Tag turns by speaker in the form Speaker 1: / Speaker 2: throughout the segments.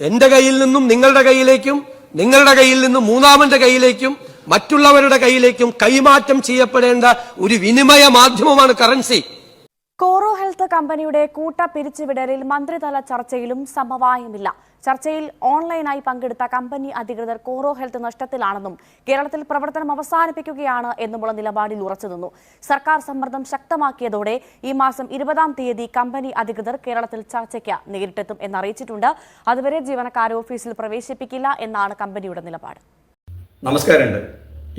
Speaker 1: എന്റെ കയ്യിൽ നിന്നും നിങ്ങളുടെ കയ്യിലേക്കും, നിങ്ങളുടെ കയ്യിൽ നിന്നും മൂന്നാമന്റെ കയ്യിലേക്കും, മറ്റുള്ളവരുടെ കയ്യിലേക്കും കൈമാറ്റം ചെയ്യപ്പെടേണ്ട ഒരു വിനിമയ മാധ്യമമാണ് കറൻസി.
Speaker 2: കോറോ ഹെൽത്ത് കമ്പനിയുടെ കൂട്ട പിരിച്ചുവിടലിൽ മന്ത്രിതല ചർച്ചയിലും സമവായമില്ല. ചർച്ചയിൽ ഓൺലൈനായി പങ്കെടുത്ത കമ്പനി അധികൃതർ കോറോ ഹെൽത്ത് നഷ്ടത്തിലാണെന്നും കേരളത്തിൽ പ്രവർത്തനം അവസാനിപ്പിക്കുകയാണ് എന്നുമുള്ള നിലപാടിൽ ഉറച്ചുനിന്നു. സർക്കാർ സമ്മർദ്ദം ശക്തമാക്കിയതോടെ ഈ മാസം 20-ാം തീയതി കമ്പനി അധികൃതർ കേരളത്തിൽ ചർച്ചയ്ക്ക് നേരിട്ടെത്തും എന്നറിയിച്ചിട്ടുണ്ട്. അതുവരെ ജീവനക്കാരെ ഓഫീസിൽ പ്രവേശിപ്പിക്കില്ല എന്നാണ് കമ്പനിയുടെ നിലപാട്.
Speaker 3: നമസ്കാരമുണ്ട്.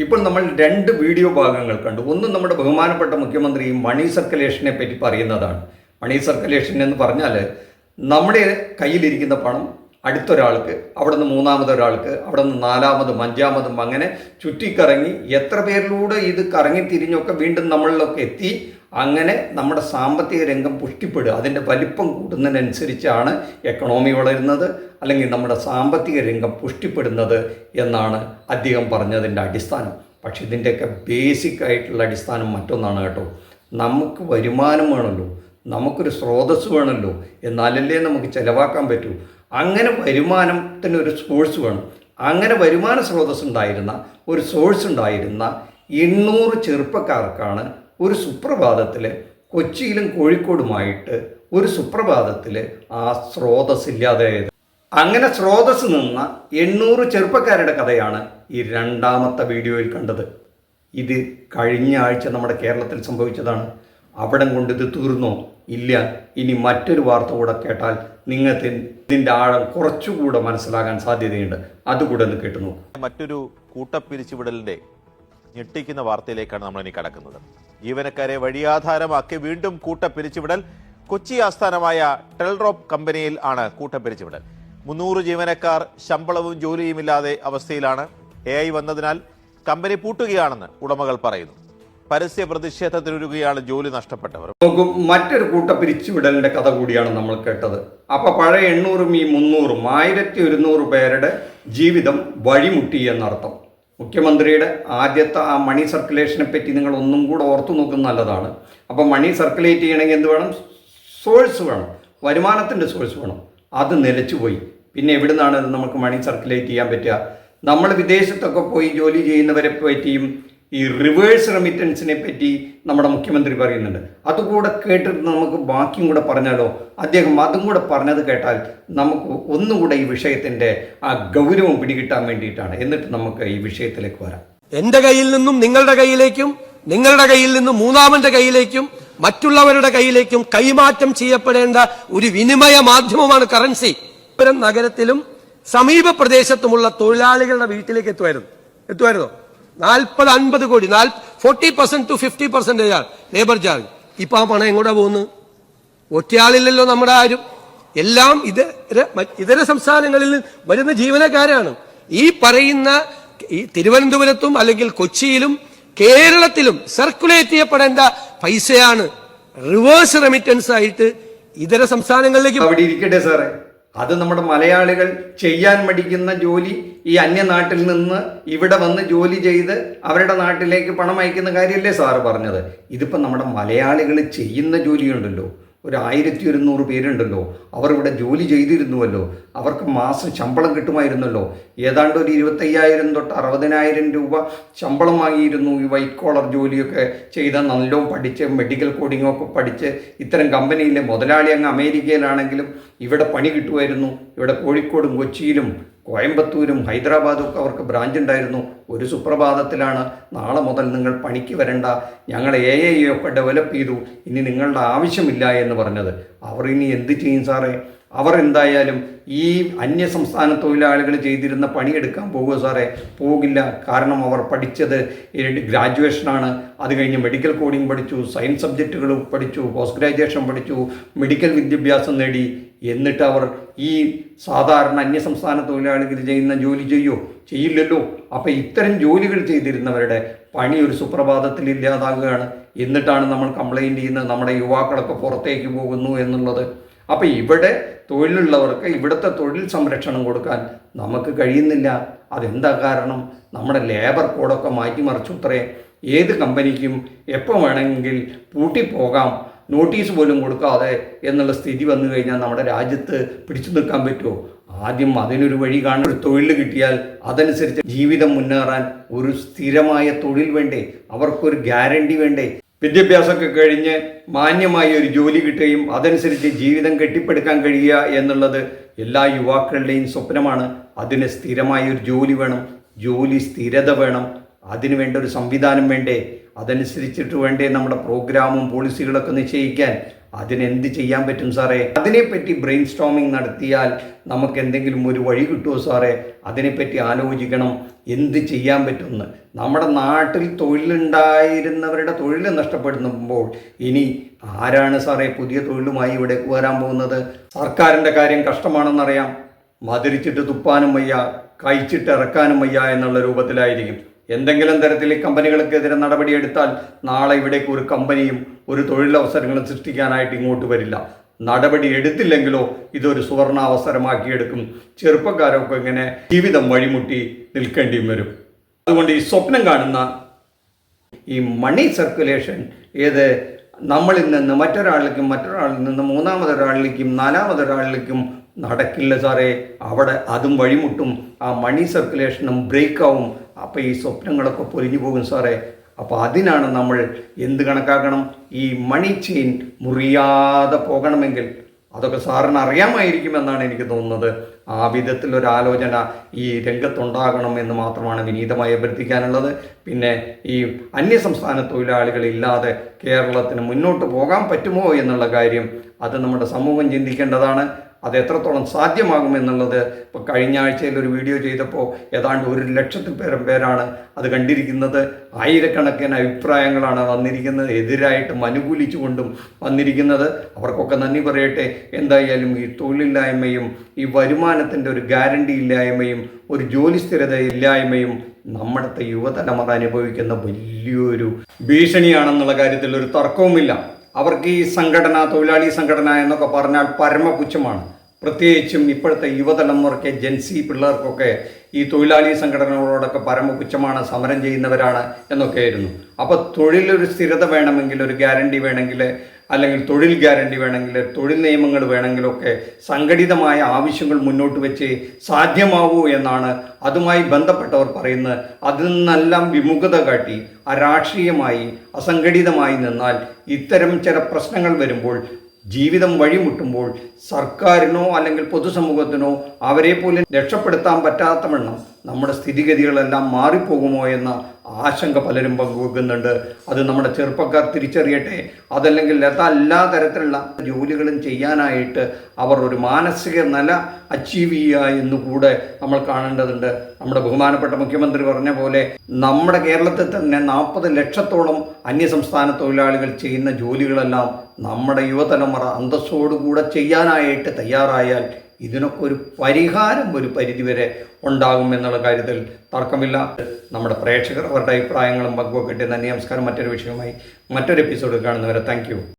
Speaker 3: ഇപ്പോൾ നമ്മൾ 2 വീഡിയോ ഭാഗങ്ങൾ കണ്ടു. ഒന്ന് നമ്മുടെ ബഹുമാനപ്പെട്ട മുഖ്യമന്ത്രി മണി സർക്കുലേഷനെ പറ്റി പറയുന്നതാണ്. മണി സർക്കുലേഷൻ എന്ന് പറഞ്ഞാൽ നമ്മുടെ കയ്യിലിരിക്കുന്ന പണം അടുത്തൊരാൾക്ക്, അവിടെ നിന്ന് മൂന്നാമതൊരാൾക്ക്, അവിടെ നിന്ന് നാലാമതും 5-ാമതും അങ്ങനെ ചുറ്റിക്കറങ്ങി എത്ര പേരിലൂടെ ഇത് കറങ്ങിത്തിരിഞ്ഞൊക്കെ വീണ്ടും നമ്മളിലൊക്കെ എത്തി അങ്ങനെ നമ്മുടെ സാമ്പത്തിക രംഗം പുഷ്ടിപ്പെടുക. അതിൻ്റെ വലിപ്പം കൂടുന്നതിനനുസരിച്ചാണ് എക്കണോമി വളരുന്നത്, അല്ലെങ്കിൽ നമ്മുടെ സാമ്പത്തിക രംഗം പുഷ്ടിപ്പെടുന്നത് എന്നാണ് അദ്ദേഹം പറഞ്ഞതിൻ്റെ അടിസ്ഥാനം. പക്ഷെ ഇതിൻ്റെയൊക്കെ ബേസിക് ആയിട്ടുള്ള അടിസ്ഥാനം മറ്റൊന്നാണ് കേട്ടോ. നമുക്ക് വരുമാനം വേണമല്ലോ, നമുക്കൊരു സ്രോതസ്സ് വേണമല്ലോ, എന്നാലല്ലേ നമുക്ക് ചിലവാക്കാൻ പറ്റൂ. അങ്ങനെ വരുമാനത്തിനൊരു സോഴ്സ് വേണം. അങ്ങനെ വരുമാന സ്രോതസ് ഉണ്ടായിരുന്ന ഒരു സോഴ്സ് ഉണ്ടായിരുന്ന 800 ചെറുപ്പക്കാർക്കാണ് ഒരു സുപ്രഭാതത്തിൽ കൊച്ചിയിലും കോഴിക്കോടുമായിട്ട് ഒരു സുപ്രഭാതത്തിൽ ആ സ്രോതസ് ഇല്ലാതായത്. അങ്ങനെ സ്രോതസ് നിന്ന 800 ചെറുപ്പക്കാരുടെ കഥയാണ് ഈ 2ാമത്തെ വീഡിയോയിൽ കണ്ടത്. ഇത് കഴിഞ്ഞ ആഴ്ച നമ്മുടെ കേരളത്തിൽ സംഭവിച്ചതാണ്. അവിടെ കൊണ്ട് ഇത് തീർന്നോ? ഇല്ല. ഇനി മറ്റൊരു വാർത്ത കൂടെ കേട്ടാൽ നിങ്ങൾക്ക് ഇതിൻ്റെ ആഴം കുറച്ചുകൂടെ മനസ്സിലാകാൻ സാധ്യതയുണ്ട്. അതുകൂടെ ഒന്ന് കേട്ടു നോക്കും.
Speaker 4: മറ്റൊരു കൂട്ടപ്പിരിച്ചുവിടലിന്റെ ഞെട്ടിക്കുന്ന വാർത്തയിലേക്കാണ് നമ്മൾ ഇനി കടക്കുന്നത്. ജീവനക്കാരെ വഴിയാധാരമാക്കി വീണ്ടും കൂട്ടപ്പിരിച്ചുവിടൽ. കൊച്ചി ആസ്ഥാനമായ ടെൽറോപ്പ് കമ്പനിയിൽ ആണ് കൂട്ടപ്പിരിച്ചുവിടൽ. 300 ജീവനക്കാർ ശമ്പളവും ജോലിയുമില്ലാതെ അവസ്ഥയിലാണ്. AI വന്നതിനാൽ കമ്പനി പൂട്ടുകയാണെന്ന് ഉടമകൾ പറയുന്നു. പരസ്യ പ്രതിഷേധത്തിനൊരുങ്ങുകയാണ് ജോലി നഷ്ടപ്പെട്ടവർ.
Speaker 3: മറ്റൊരു കൂട്ടപ്പിരിച്ചുവിടലിന്റെ കഥ കൂടിയാണ് നമ്മൾ കേട്ടത്. അപ്പൊ പഴയ 800-ഉം ഈ 300-ഉം 1100 പേരുടെ ജീവിതം വഴിമുട്ടി എന്നർത്ഥം. മുഖ്യമന്ത്രിയുടെ ആദ്യത്തെ ആ മണി സർക്കുലേഷനെ പറ്റി നിങ്ങൾ ഒന്നും കൂടെ ഓർത്തു നോക്കുന്നത് നല്ലതാണ്. അപ്പം മണി സർക്കുലേറ്റ് ചെയ്യണമെങ്കിൽ എന്ത് വേണം? സോഴ്സ് വേണം, വരുമാനത്തിൻ്റെ സോഴ്സ് വേണം. അത് നിലച്ചുപോയി. പിന്നെ എവിടെ നിന്നാണ് നമുക്ക് മണി സർക്കുലേറ്റ് ചെയ്യാൻ പറ്റുക? നമ്മൾ വിദേശത്തൊക്കെ പോയി ജോലി ചെയ്യുന്നവരെ പറ്റിയും ഈ റിവേഴ്സ് റെമിറ്റൻസിനെ പറ്റി നമ്മുടെ മുഖ്യമന്ത്രി പറയുന്നുണ്ട്. അതുകൂടെ കേട്ടിട്ട് നമുക്ക് ബാക്കിയും കൂടെ പറഞ്ഞാലോ? അദ്ദേഹം അതും കൂടെ പറഞ്ഞത് കേട്ടാൽ നമുക്ക് ഒന്നുകൂടെ ഈ വിഷയത്തിൻ്റെ ആ ഗൗരവം പിടികിട്ടാൻ വേണ്ടിയിട്ടാണ്. എന്നിട്ട് നമുക്ക് ഈ വിഷയത്തിലേക്ക് വരാം.
Speaker 1: എന്റെ കയ്യിൽ നിന്നും നിങ്ങളുടെ കയ്യിലേക്കും, നിങ്ങളുടെ കയ്യിൽ നിന്നും മൂന്നാമന്റെ കയ്യിലേക്കും, മറ്റുള്ളവരുടെ കയ്യിലേക്കും കൈമാറ്റം ചെയ്യപ്പെടേണ്ട ഒരു വിനിമയ മാധ്യമമാണ് കറൻസി. നഗരത്തിലും സമീപ പ്രദേശത്തുമുള്ള തൊഴിലാളികളുടെ വീട്ടിലേക്ക് എത്തുമായിരുന്നോ? 40-50 കോടി, 40% to 50% ലേബർ ചാർജ്. ഇപ്പൊ ആ പണം എങ്ങോട്ടാ പോകുന്നത്? ഒറ്റയാളില്ലല്ലോ നമ്മുടെ ആരും. എല്ലാം ഇതര സംസ്ഥാനങ്ങളിൽ വരുന്ന ജീവനക്കാരാണ്. ഈ പറയുന്ന ഈ തിരുവനന്തപുരത്തും അല്ലെങ്കിൽ കൊച്ചിയിലും കേരളത്തിലും സർക്കുലേറ്റ് ചെയ്യപ്പെടേണ്ട പൈസയാണ് റിവേഴ്സ് റെമിറ്റൻസ് ആയിട്ട് ഇതര സംസ്ഥാനങ്ങളിലേക്ക്.
Speaker 3: അവിടെ ഇരിക്കട്ടെ സാറേ, അത് നമ്മുടെ മലയാളികൾ ചെയ്യാൻ മടിക്കുന്ന ജോലി ഈ അന്യനാട്ടിൽ നിന്ന് ഇവിടെ വന്ന് ജോലി ചെയ്ത് അവരുടെ നാട്ടിലേക്ക് പണം അയക്കുന്ന കാര്യമല്ലേ സാറ് പറഞ്ഞത്? ഇതിപ്പോൾ നമ്മുടെ മലയാളികൾ ചെയ്യുന്ന ജോലിയുണ്ടല്ലോ, ഒരു 1100 പേരുണ്ടല്ലോ, അവർ ഇവിടെ ജോലി ചെയ്തിരുന്നുവല്ലോ, അവർക്ക് മാസം ശമ്പളം കിട്ടുമായിരുന്നല്ലോ. ഏതാണ്ട് ഒരു 25,000 തൊട്ട് 60,000 രൂപ ശമ്പളം വാങ്ങിയിരുന്നു ഈ വൈറ്റ് കോളർ ജോലിയൊക്കെ ചെയ്ത, നല്ലോണം പഠിച്ച് മെഡിക്കൽ കോഡിങ്ങൊക്കെ പഠിച്ച് ഇത്തരം കമ്പനിയിലെ മുതലാളി അങ്ങ് അമേരിക്കയിലാണെങ്കിലും ഇവിടെ പണി കിട്ടുമായിരുന്നു. ഇവിടെ കോഴിക്കോടും കൊച്ചിയിലും കോയമ്പത്തൂരും ഹൈദരാബാദും ഒക്കെ അവർക്ക് ബ്രാഞ്ച് ഉണ്ടായിരുന്നു. ഒരു സുപ്രഭാതത്തിലാണ് നാളെ മുതൽ നിങ്ങൾ പണിക്ക് വരണ്ട, ഞങ്ങൾ AI ഒക്കെ ഡെവലപ്പ് ചെയ്തു, ഇനി നിങ്ങളുടെ ആവശ്യമില്ല എന്ന് പറഞ്ഞത്. അവർ ഇനി എന്ത് ചെയ്യും സാറേ? അവർ എന്തായാലും ഈ അന്യസംസ്ഥാന തൊഴിലാളികൾ ചെയ്തിരുന്ന പണിയെടുക്കാൻ പോകുക സാറേ? പോകില്ല. കാരണം അവർ പഠിച്ചത് ഗ്രാജുവേഷനാണ്. അത് കഴിഞ്ഞ് മെഡിക്കൽ കോഡിങ് പഠിച്ചു, സയൻസ് സബ്ജക്റ്റുകൾ പഠിച്ചു, പോസ്റ്റ് ഗ്രാജുവേഷൻ പഠിച്ചു, മെഡിക്കൽ വിദ്യാഭ്യാസം നേടി. എന്നിട്ട് അവർ ഈ സാധാരണ അന്യസംസ്ഥാന തൊഴിലാളികൾ ചെയ്യുന്ന ജോലി ചെയ്യില്ലല്ലോ. അപ്പം ഇത്തരം ജോലികൾ ചെയ്തിരുന്നവരുടെ പണി ഒരു സുപ്രഭാതത്തിൽ ഇല്ലാതാകുകയാണ്. എന്നിട്ടാണ് നമ്മൾ കംപ്ലൈൻറ്റ് ചെയ്യുന്നത് നമ്മുടെ യുവാക്കളൊക്കെ പുറത്തേക്ക് പോകുന്നു എന്നുള്ളത്. അപ്പം ഇവിടെ തൊഴിലുള്ളവർക്ക് ഇവിടുത്തെ തൊഴിൽ സംരക്ഷണം കൊടുക്കാൻ നമുക്ക് കഴിയുന്നില്ല. അതെന്താ കാരണം? നമ്മുടെ ലേബർ കോഡൊക്കെ മാറ്റിമറിച്ചു അത്രേ. ഏത് കമ്പനിക്കും എപ്പോൾ വേണമെങ്കിൽ പൂട്ടിപ്പോകാം, നോട്ടീസ് പോലും കൊടുക്കാതെ എന്നുള്ള സ്ഥിതി വന്നു കഴിഞ്ഞാൽ നമ്മുടെ രാജ്യത്ത് പിടിച്ചു നിൽക്കാൻ പറ്റുമോ? ആദ്യം അതിനൊരു വഴി കാണാൻ ഒരു തൊഴിൽ കിട്ടിയാൽ അതനുസരിച്ച് ജീവിതം മുന്നേറാൻ ഒരു സ്ഥിരമായ തൊഴിൽ വേണ്ടേ, അവർക്കൊരു ഗ്യാരണ്ടി വേണ്ടേ? വിദ്യാഭ്യാസമൊക്കെ കഴിഞ്ഞ് മാന്യമായ ഒരു ജോലി കിട്ടുകയും അതനുസരിച്ച് ജീവിതം കെട്ടിപ്പടുക്കാൻ കഴിയുക എന്നുള്ളത് എല്ലാ യുവാക്കളുടെയും സ്വപ്നമാണ്. അതിന് സ്ഥിരമായ ഒരു ജോലി വേണം, ജോലി സ്ഥിരത വേണം, അതിനു വേണ്ട ഒരു സംവിധാനം വേണ്ടേ, അതനുസരിച്ചിട്ട് വേണ്ടേ നമ്മുടെ പ്രോഗ്രാമും പോളിസികളൊക്കെ നിശ്ചയിക്കാൻ. അതിനെന്ത് ചെയ്യാൻ പറ്റും സാറേ? അതിനെപ്പറ്റി ബ്രെയിൻ സ്റ്റോമിങ് നടത്തിയാൽ നമുക്ക് എന്തെങ്കിലും ഒരു വഴി കിട്ടുമോ സാറേ? അതിനെപ്പറ്റി ആലോചിക്കണം, എന്ത് ചെയ്യാൻ പറ്റുമെന്ന്. നമ്മുടെ നാട്ടിൽ തൊഴിലുണ്ടായിരുന്നവരുടെ തൊഴിൽ നഷ്ടപ്പെടുമ്പോൾ ഇനി ആരാണ് സാറേ പുതിയ തൊഴിലുമായി ഇവിടെ വരാൻ പോകുന്നത്? സർക്കാരിൻ്റെ കാര്യം കഷ്ടമാണെന്നറിയാം. മധുരിച്ചിട്ട് തുപ്പാനും വയ്യ, കഴിച്ചിട്ട് ഇറക്കാനും വയ്യ എന്നുള്ള രൂപത്തിലായിരിക്കും. എന്തെങ്കിലും തരത്തിൽ കമ്പനികൾക്കെതിരെ നടപടിയെടുത്താൽ നാളെ ഇവിടേക്ക് ഒരു കമ്പനിയും ഒരു തൊഴിലവസരങ്ങളും സൃഷ്ടിക്കാനായിട്ട് ഇങ്ങോട്ട് വരില്ല. നടപടി എടുത്തില്ലെങ്കിലോ ഇതൊരു സുവർണാവസരമാക്കിയെടുക്കും. ചെറുപ്പക്കാരൊക്കെ ഇങ്ങനെ ജീവിതം വഴിമുട്ടി നിൽക്കേണ്ടിയും വരും. അതുകൊണ്ട് ഈ സ്വപ്നം കാണുന്ന ഈ മണി സർക്കുലേഷൻ നമ്മളിൽ നിന്ന് മറ്റൊരാളിലേക്കും, മറ്റൊരാളിൽ നിന്ന് മൂന്നാമതൊരാളിലേക്കും, നാലാമതൊരാളിലേക്കും നടക്കില്ല സാറേ. അവിടെ അതും വഴിമുട്ടും, ആ മണി സർക്കുലേഷനും ബ്രേക്കാവും. അപ്പോൾ ഈ സ്വപ്നങ്ങളൊക്കെ പൊലിഞ്ഞു പോകും സാറേ. അപ്പോൾ അതിനാണ് നമ്മൾ എന്ത് കണക്കാക്കണം? ഈ മണി ചെയിൻ മുറിയാതെ പോകണമെങ്കിൽ അതൊക്കെ സാറിന് അറിയാമായിരിക്കുമെന്നാണ് എനിക്ക് തോന്നുന്നത്. ആ വിധത്തിലൊരാലോചന ഈ രംഗത്തുണ്ടാകണം എന്ന് മാത്രമാണ് വിനീതമായി അഭ്യർത്ഥിക്കാനുള്ളത്. പിന്നെ ഈ അന്യസംസ്ഥാന തൊഴിലാളികളില്ലാതെ കേരളത്തിന് മുന്നോട്ട് പോകാൻ പറ്റുമോ എന്നുള്ള കാര്യം അത് നമ്മുടെ സമൂഹം ചിന്തിക്കേണ്ടതാണ്. അത് എത്രത്തോളം സാധ്യമാകുമെന്നുള്ളത് ഇപ്പോൾ കഴിഞ്ഞ ആഴ്ചയിൽ ഒരു വീഡിയോ ചെയ്തപ്പോൾ ഏതാണ്ട് 100,000 പേരാണ് അത് കണ്ടിരിക്കുന്നത്. ആയിരക്കണക്കിന് അഭിപ്രായങ്ങളാണ് വന്നിരിക്കുന്നത്, എതിരായിട്ടും അനുകൂലിച്ചുകൊണ്ടും വന്നിരിക്കുന്നത്. അവർക്കൊക്കെ നന്ദി പറയട്ടെ. എന്തായാലും ഈ തൊഴിലില്ലായ്മയും ഈ വരുമാനത്തിൻ്റെ ഒരു ഗ്യാരണ്ടി ഇല്ലായ്മയും ഒരു ജോലി സ്ഥിരത ഇല്ലായ്മയും നമ്മുടെ യുവതലമുറ അനുഭവിക്കുന്ന വലിയൊരു ഭീഷണിയാണെന്നുള്ള കാര്യത്തിൽ ഒരു തർക്കവുമില്ല. അവർക്ക് ഈ സംഘടന, തൊഴിലാളി സംഘടന എന്നൊക്കെ പറഞ്ഞാൽ പരമപുച്ഛമാണ്. പ്രത്യേകിച്ചും ഇപ്പോഴത്തെ യുവതലമുറയ്ക്ക്, ജെൻസി പിള്ളേർക്കൊക്കെ ഈ തൊഴിലാളി സംഘടനകളോടൊക്കെ പരമപുച്ഛമാണ്, സമരം ചെയ്യുന്നവരാണ് എന്നൊക്കെയായിരുന്നു. അപ്പോൾ തൊഴിലൊരു സ്ഥിരത വേണമെങ്കിൽ, ഒരു ഗ്യാരണ്ടി വേണമെങ്കിൽ, അല്ലെങ്കിൽ തൊഴിൽ ഗ്യാരണ്ടി വേണമെങ്കിൽ, തൊഴിൽ നിയമങ്ങൾ വേണമെങ്കിലൊക്കെ സംഘടിതമായ ആവശ്യങ്ങൾ മുന്നോട്ട് വെച്ച് സാധ്യമാവൂ എന്നാണ് അതുമായി ബന്ധപ്പെട്ടവർ പറയുന്നത്. അതിൽ നിന്നെല്ലാം വിമുഖത കാട്ടി അരാഷ്ട്രീയമായി അസംഘടിതമായി നിന്നാൽ ഇത്തരം ചില പ്രശ്നങ്ങൾ വരുമ്പോൾ, ജീവിതം വഴിമുട്ടുമ്പോൾ സർക്കാരിനോ അല്ലെങ്കിൽ പൊതുസമൂഹത്തിനോ അവരെ പോലും രക്ഷപ്പെടുത്താൻ പറ്റാത്തവണ്ണം നമ്മുടെ സ്ഥിതിഗതികളെല്ലാം മാറിപ്പോകുമോ എന്ന ആശങ്ക പലരും പങ്കുവെക്കുന്നുണ്ട്. അത് നമ്മുടെ ചെറുപ്പക്കാർ തിരിച്ചറിയട്ടെ. അതല്ലെങ്കിൽ എല്ലാ തരത്തിലുള്ള ജോലികളും ചെയ്യാനായിട്ട് അവർ ഒരു മാനസിക നില അച്ചീവ് ചെയ്യുക എന്നുകൂടെ നമ്മൾ കാണേണ്ടതുണ്ട്. നമ്മുടെ ബഹുമാനപ്പെട്ട മുഖ്യമന്ത്രി പറഞ്ഞ പോലെ നമ്മുടെ കേരളത്തിൽ തന്നെ 40 ലക്ഷത്തോളം അന്യസംസ്ഥാന തൊഴിലാളികൾ ചെയ്യുന്ന ജോലികളെല്ലാം നമ്മുടെ യുവതലമുറ അന്തസ്സോടുകൂടെ ചെയ്യാനായിട്ട് തയ്യാറായാൽ ഇതിനൊക്കെ ഒരു പരിഹാരം ഒരു പരിധിവരെ ഉണ്ടാകും എന്നുള്ള കാര്യത്തിൽ തർക്കമില്ല. നമ്മുടെ പ്രേക്ഷകർ അവരുടെ അഭിപ്രായങ്ങളും പങ്കുവെക്കട്ടെ. നന്ദി, നമസ്കാരം. മറ്റൊരു വിഷയവുമായി മറ്റൊരു എപ്പിസോഡിൽ കാണുന്നവരെ താങ്ക് യു.